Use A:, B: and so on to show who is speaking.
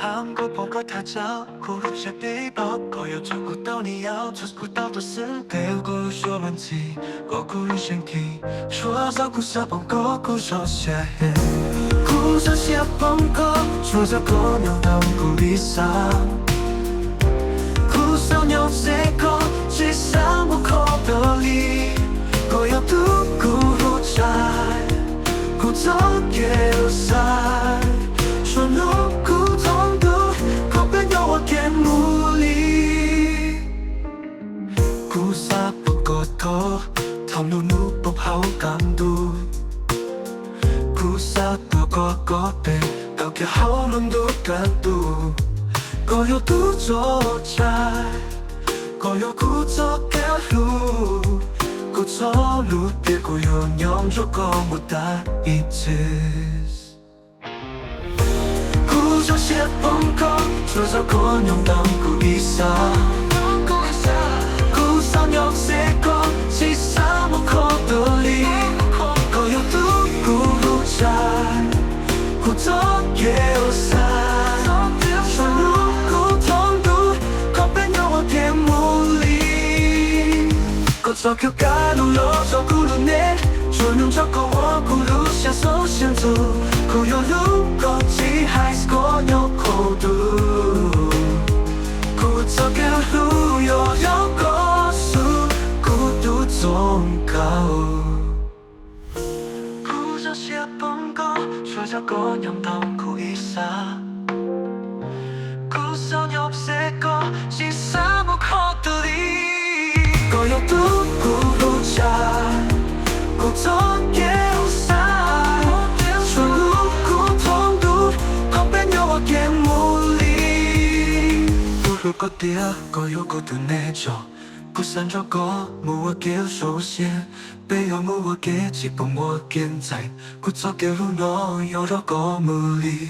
A: 韩国风格太早，苦路些地包，可有照顾到你要，就是顾到的是배우고学问题，过苦路身体，说照顾小朋友，顾手些해，顾手小朋友，说着姑娘到顾里上，顾手娘谁个，只想不可得里，我要独孤不在，顾着给有晒。说如果痛度，可别要我给努力。顾撒不过头，痛怒怒不好感度。顾撒不过过背，高给好轮度感度。各有独做在，各有顾做给路。顾做路，别顾有娘做个不带一次。就些朋友，说着过年当顾一下，顾上有些个，其实不可得里，可有独孤不在，顾着也有散，说如果痛度，可别要我添无力，顾着就该努力做顾路内，说能照顾我顾路下手先做，顾有路过几还是过。孤独，顾着给路有告诉，孤独总高。顾着些朋友，说着姑娘当顾一下。顾上有些个，其实不可得里。各有独孤不在，顾着给有晒。说如果痛度，可别要我给。có tia có yêu cô từ nè cho cô san cho có mua kia số xe bây giờ mua kia chỉ bằng mua kiên chạy cô cho kia lúc nó yêu đó có mưa đi